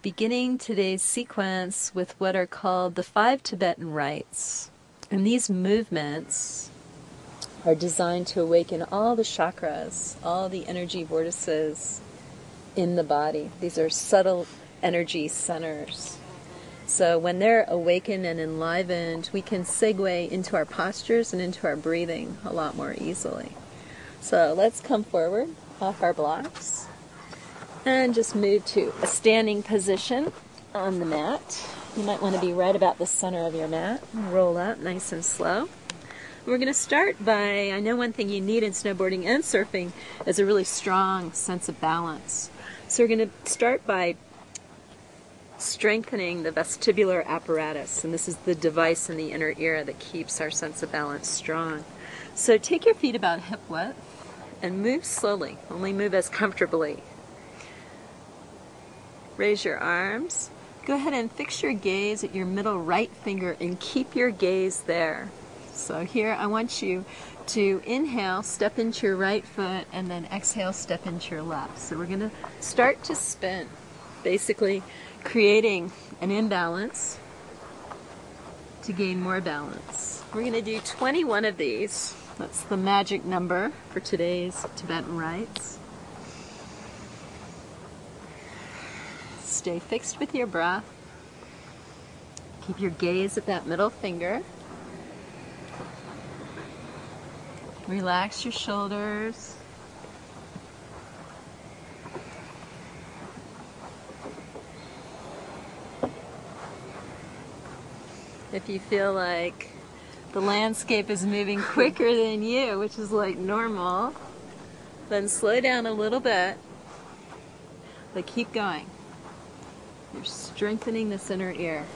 Beginning today's sequence with what are called the 5 Tibetan rites. And these movements are designed to awaken all the chakras, all the energy vortices in the body. These are subtle energy centers. So when they're awakened and enlivened, we can segue into our postures and into our breathing a lot more easily. So let's come forward off our blocks. And just move to a standing position on the mat. You might want to be right about the center of your mat. Roll up nice and slow. We're going to start by, I know one thing you need in snowboarding and surfing is a really strong sense of balance. So we're going to start by strengthening the vestibular apparatus. And this is the device in the inner ear that keeps our sense of balance strong. So take your feet about hip width and move slowly. Only move as comfortably. Raise your arms. Go ahead and fix your gaze at your middle right finger and keep your gaze there. So here I want you to inhale, step into your right foot, and then exhale, step into your left. So we're going to start to spin, basically creating an imbalance to gain more balance. We're going to do 21 of these. That's the magic number for today's Tibetan rites. Stay fixed with your breath. Keep your gaze at that middle finger. Relax your shoulders. If you feel like the landscape is moving quicker than you, which is like normal, then slow down a little bit, but keep going. You're strengthening this inner ear.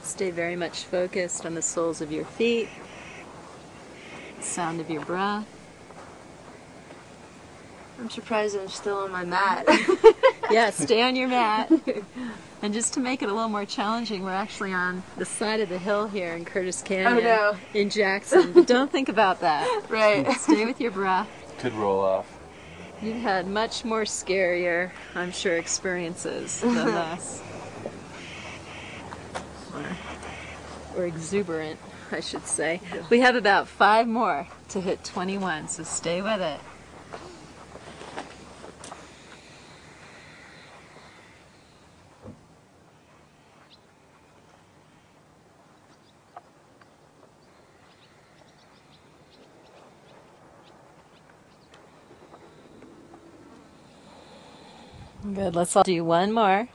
Stay very much focused on the soles of your feet, the sound of your breath. I'm surprised I'm still on my mat. Yeah, stay on your mat. And just to make it a little more challenging, we're actually on the side of the hill here in Curtis Canyon in Jackson. But don't think about that. Right. Stay with your breath. Could roll off. You've had much more scarier, I'm sure, experiences than this. Or exuberant, I should say. We have about 5 more to hit 21, so stay with it. Good, let's all do one more.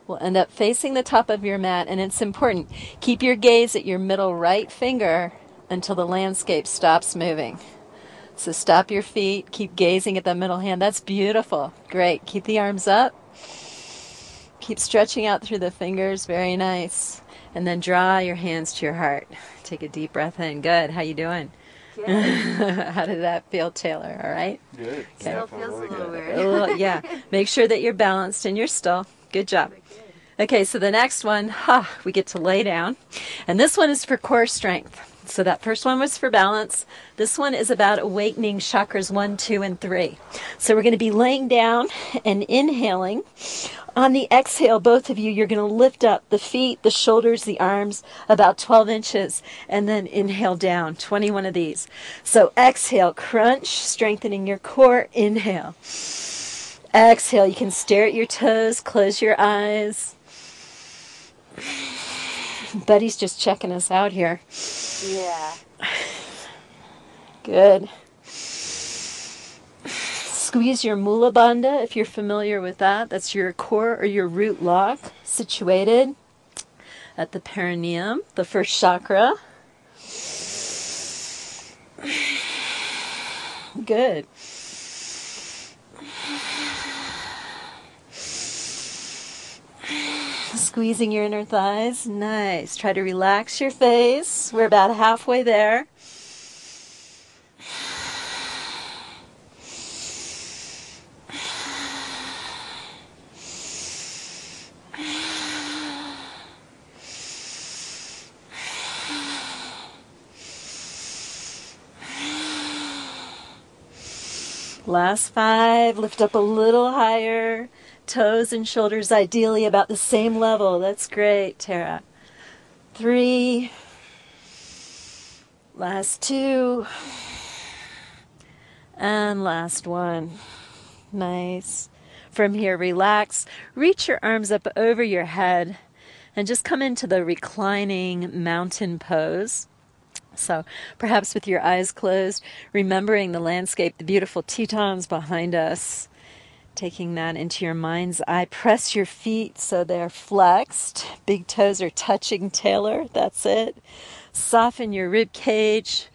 We'll end up facing the top of your mat, and it's important. Keep your gaze at your middle right finger until the landscape stops moving. So stop your feet, keep gazing at the middle hand. That's beautiful. Great. Keep the arms up. Keep stretching out through the fingers. Very nice. And then draw your hands to your heart. Take a deep breath in. Good. How you doing? How did that feel, Taylor? All right? Good. Okay. Still feels a little weird. Yeah. Make sure that you're balanced and you're still. Good job. Okay, so the next one, we get to lay down. And this one is for core strength. So that first one was for balance. This one is about awakening chakras 1, 2, and 3. So we're going to be laying down and inhaling. On the exhale, both of you, you're going to lift up the feet, the shoulders, the arms about 12 inches, and then inhale down, 21 of these. So exhale, crunch, strengthening your core. Inhale. Exhale, you can stare at your toes, close your eyes. Buddy's just checking us out here. Yeah. Good. Squeeze your mula bandha if you're familiar with that. That's your core or your root lock situated at the perineum, the first chakra. Good. Squeezing your inner thighs. Nice. Try to relax your face. We're about halfway there. Last 5. Lift up a little higher. Toes and shoulders ideally about the same level. That's great, Tara. 3. Last 2. And last 1. Nice. From here, relax. Reach your arms up over your head and just come into the reclining mountain pose. So perhaps with your eyes closed, remembering the landscape, the beautiful Tetons behind us, taking that into your mind's eye. Press your feet so they're flexed. Big toes are touching tailor. That's it. Soften your rib cage.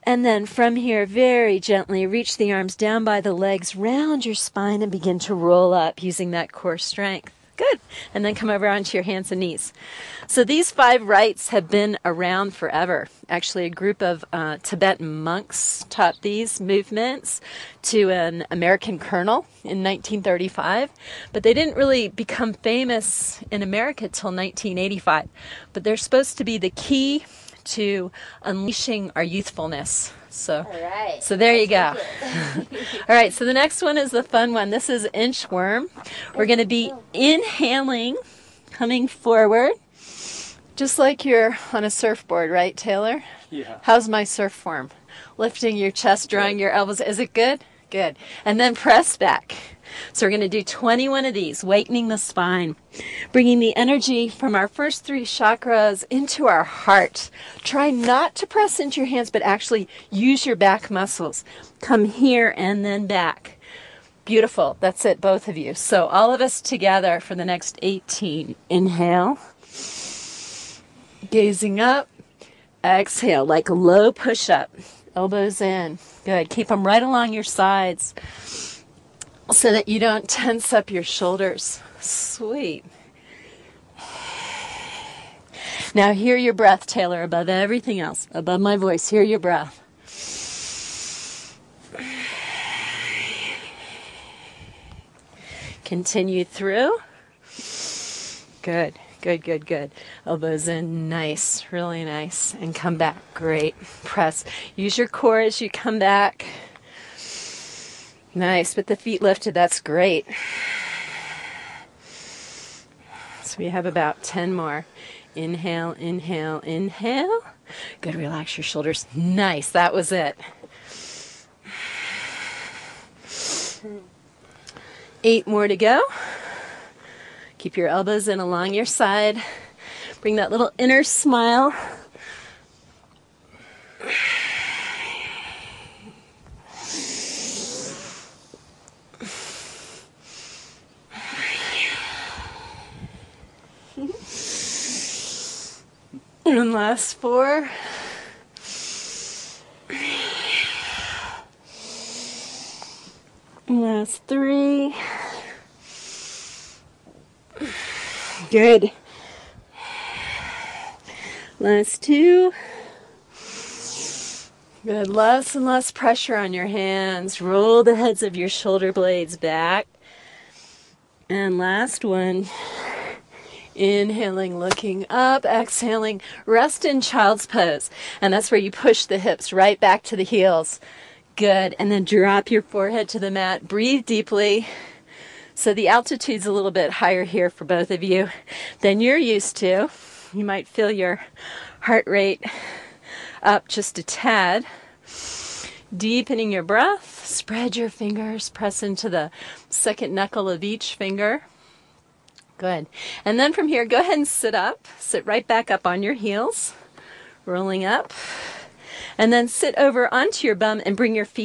And then from here, very gently, reach the arms down by the legs, round your spine, and begin to roll up using that core strength. Good. And then come over onto your hands and knees. So these 5 rites have been around forever. Actually, a group of Tibetan monks taught these movements to an American colonel in 1935. But they didn't really become famous in America till 1985. But they're supposed to be the key to unleashing our youthfulness. So there you go. All right, so the next one is the fun one. This is inchworm. We're going to be inhaling, coming forward, just like you're on a surfboard, right, Taylor? Yeah. How's my surf form? Lifting your chest, drawing your elbows. Is it good? Good. And then press back. So we're going to do 21 of these, awakening the spine, bringing the energy from our first 3 chakras into our heart. Try not to press into your hands, but actually use your back muscles. Come here and then back. Beautiful. That's it, both of you. So all of us together for the next 18. Inhale. Gazing up. Exhale, like a low push-up. Elbows in. Good. Keep them right along your sides, so that you don't tense up your shoulders. Sweet. Now hear your breath, Taylor, above everything else. Above my voice, hear your breath. Continue through. Good, good, good, good. Elbows in, nice, really nice. And come back, great. Press. Use your core as you come back. Nice, with the feet lifted, that's great. So we have about 10 more. Inhale, inhale, inhale. Good, relax your shoulders. Nice, that was it. 8 more to go. Keep your elbows in along your side. Bring that little inner smile. And last 4. Last 3. Good. Last 2. Good. Less and less pressure on your hands. Roll the heads of your shoulder blades back. And last one. Inhaling, looking up, exhaling, rest in child's pose. And that's where you push the hips right back to the heels. Good. And then drop your forehead to the mat. Breathe deeply. So the altitude's a little bit higher here for both of you than you're used to. You might feel your heart rate up just a tad. Deepening your breath. Spread your fingers. Press into the second knuckle of each finger. Good. And then from here, go ahead and sit up. Sit right back up on your heels, rolling up. And then sit over onto your bum and bring your feet